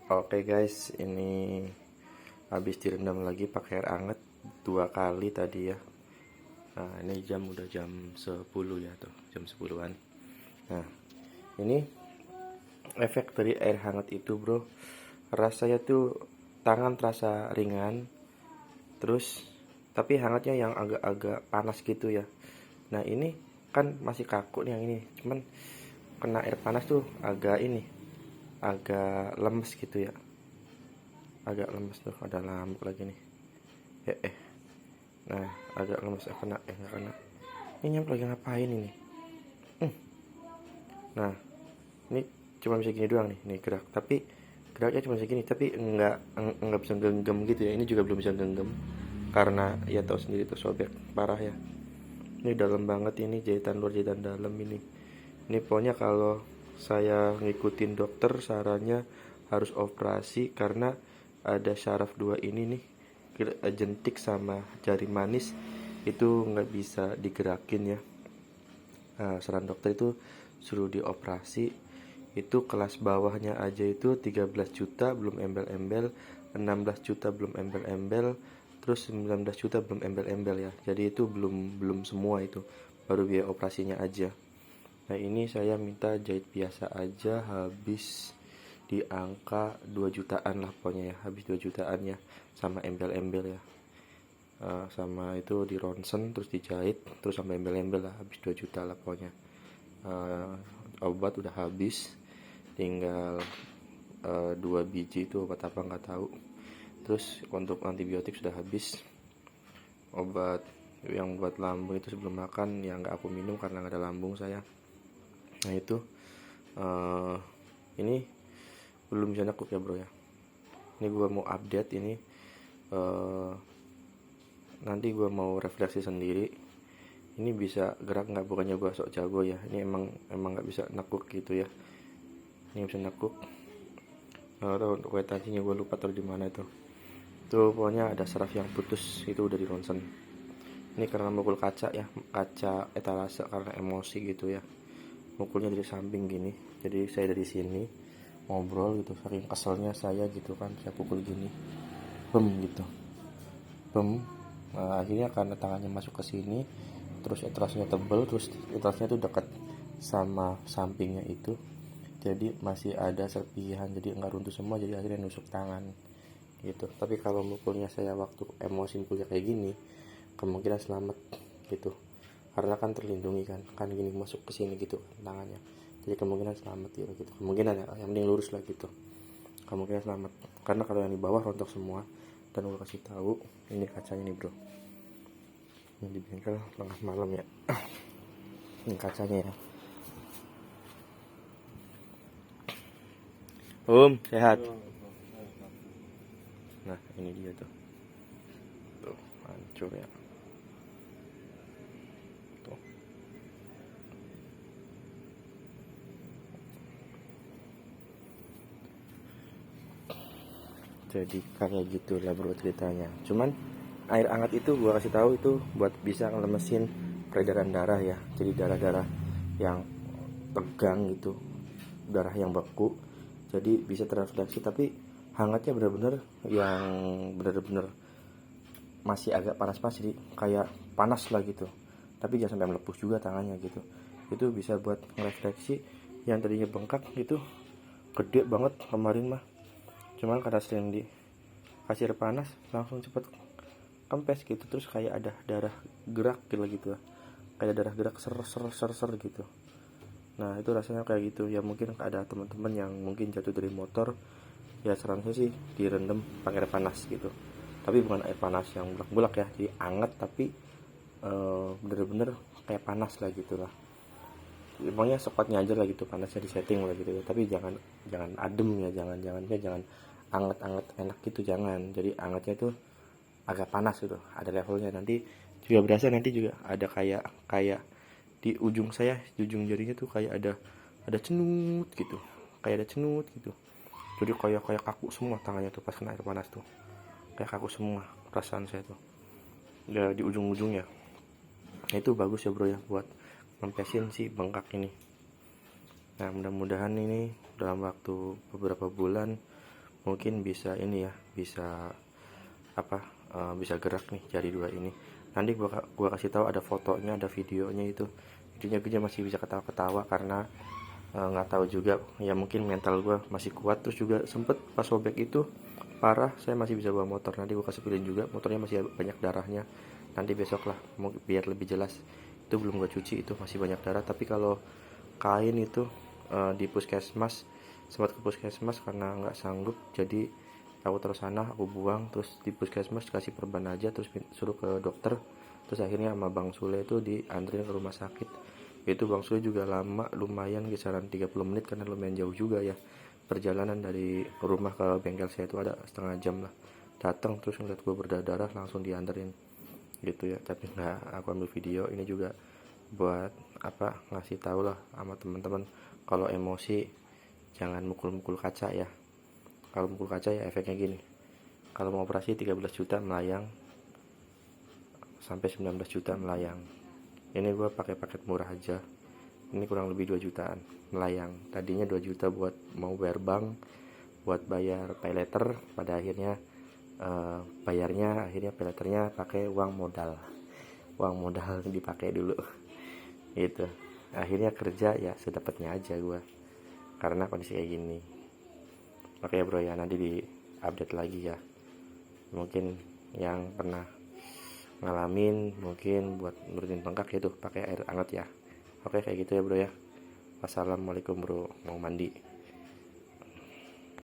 Oke guys, ini habis direndam lagi pakai air hangat 2 kali tadi ya. Nah, ini udah jam 10 ya tuh, jam 10-an. Nah, ini efek dari air hangat itu, Bro. Rasanya tuh tangan terasa ringan, terus tapi hangatnya yang agak-agak panas gitu ya. Nah, ini kan masih kaku nih yang ini. Cuman kena air panas tuh agak lemes gitu ya. Agak lemes tuh, ada lampu lagi nih. Nah, agak lemes kena nggak kena. Ini nyampe lagi ngapain ini? Nah, ini cuma bisa gini doang nih gerak. Tapi geraknya cuma segini, tapi nggak bisa genggam gitu ya. Ini juga belum bisa genggam karena ya tahu sendiri tuh sobek parah ya. Ini dalam banget ini, jahitan luar jahitan dalam ini. Ini pokoknya kalau saya ngikutin dokter sarannya harus operasi karena ada syaraf 2 ini nih, jentik sama jari manis itu nggak bisa digerakin ya. Nah, saran dokter itu suruh dioperasi. Itu kelas bawahnya aja itu 13 juta belum embel-embel, 16 juta belum embel-embel, terus 19 juta belum embel-embel ya. Jadi itu belum semua itu, baru biaya operasinya aja. Nah, ini saya minta jahit biasa aja habis di angka 2 jutaan lah pokoknya ya, habis 2 jutaan ya, sama embel-embel ya. Sama itu di ronsen terus dijahit terus sampai embel-embel lah, habis 2 juta lah pokoknya. Obat udah habis, tinggal 2 biji itu obat apa nggak tahu. Terus untuk antibiotik sudah habis. Obat yang buat lambung itu sebelum makan yang nggak aku minum karena nggak ada lambung saya. Nah itu ini belum bisa nekuk ya bro ya. Ini gue mau update ini, nanti gue mau refleksi sendiri. Ini bisa gerak nggak, bukannya gue sok jago ya. Ini emang nggak bisa nekuk gitu ya. Ini bisa nekuk. Atau untuk kwitansinya gue lupa taruh di mana itu. Tuh pokoknya ada saraf yang putus, itu udah di ronsen. Ini karena mukul kaca ya, kaca etalase karena emosi gitu ya. Mukulnya dari samping gini. Jadi saya dari sini ngobrol gitu, saking keselnya saya gitu kan, saya pukul gini. Bem gitu. Bem. Nah, akhirnya karena tangannya masuk ke sini, terus etasnya tebel, terus etasnya tuh dekat sama sampingnya itu, jadi masih ada serpihan, jadi nggak runtuh semua, jadi akhirnya nusuk tangan gitu. Tapi kalau mukulnya saya waktu emosi mukulnya kayak gini, kemungkinan selamat gitu, karena kan terlindungi kan gini masuk ke sini gitu tangannya, jadi kemungkinan selamat gitu, kemungkinan ya, yang penting lurus lah gitu, kemungkinan selamat. Karena kalau yang di bawah rontok semua. Dan gue kasih tahu, ini kacanya nih bro, ini di bengkel tengah malam ya. Ini kacanya ya. Sehat. Nah ini dia tuh hancur ya tuh. Jadi kayak gitulah bro ceritanya. Cuman air hangat itu gua kasih tahu itu buat bisa ngelemesin peredaran darah ya. Jadi darah-darah yang tegang gitu, darah yang beku, jadi bisa terrefleksi. Tapi hangatnya bener-bener yang bener-bener masih agak panas-panas, jadi kayak panas lah gitu, tapi jangan sampai melepuh juga tangannya gitu. Itu bisa buat refleksi yang tadinya bengkak itu gede banget kemarin mah. Cuman karena sering dikasih air panas langsung cepet kempes gitu, terus kayak ada darah gerak gitu lah, kayak darah gerak ser gitu. Nah itu rasanya kayak gitu ya. Mungkin ada teman-teman yang mungkin jatuh dari motor, ya saran saya sih direndam pakai air panas gitu. Tapi bukan air panas yang bulak-bulak ya, jadi anget tapi bener-bener kayak panas lah gitu lah. Emangnya sepatnya aja lah gitu, panasnya di setting lah gitu ya. Tapi jangan adem ya, jangan anget-anget enak gitu, jangan. Jadi angetnya itu agak panas gitu, ada levelnya. Nanti juga berasa, nanti juga ada kayak di ujung saya, di ujung jarinya tuh kayak ada cenut gitu, kayak ada cenut gitu. Jadi kayak kaku semua tangannya tuh pas kena air panas tuh, kayak kaku semua perasaan saya tuh ya di ujung-ujungnya. Nah itu bagus ya bro ya buat ngempesin si bengkak ini. Nah mudah-mudahan ini dalam waktu beberapa bulan mungkin bisa ini ya, bisa apa, bisa gerak nih jari dua ini. Nanti gua kasih tahu ada fotonya, ada videonya itu. Videonya gue masih bisa ketawa-ketawa karena nggak tahu juga ya, mungkin mental gue masih kuat. Terus juga sempet pas sobek itu parah, saya masih bisa bawa motor. Nanti gue kasih pilihan juga, motornya masih banyak darahnya. Nanti besok lah biar lebih jelas. Itu belum gue cuci, itu masih banyak darah. Tapi kalau kain itu di puskesmas, sempat ke puskesmas karena nggak sanggup, jadi aku terus sana, aku buang. Terus di puskesmas dikasih perban aja, terus suruh ke dokter. Terus akhirnya sama Bang Sule itu diantrin ke rumah sakit. Itu Bang Sule juga lama, lumayan kisaran 30 menit karena lumayan jauh juga ya. Perjalanan dari rumah ke bengkel saya itu ada setengah jam lah. Datang terus ngeliat gue berdarah, langsung dianterin gitu ya. Tapi nggak aku ambil video ini juga buat apa, ngasih tahu lah sama teman-teman kalau emosi jangan mukul-mukul kaca ya. Kalau mukul kaca ya efeknya gini, kalau mau operasi 13 juta melayang sampai 19 juta melayang. Ini gue pakai paket murah aja, ini kurang lebih 2 jutaan melayang. Tadinya 2 juta buat mau bayar bank, buat bayar pay letter. Pada akhirnya bayarnya akhirnya pay letternya pakai uang modal dipakai dulu gitu. Akhirnya kerja ya sedapatnya aja gue karena kondisi kayak gini. Oke bro ya, nanti di update lagi ya. Mungkin yang pernah ngalamin, mungkin buat nurunin bengkak itu pakai air hangat ya. Oke kayak gitu ya bro ya. Wassalamualaikum bro, mau mandi.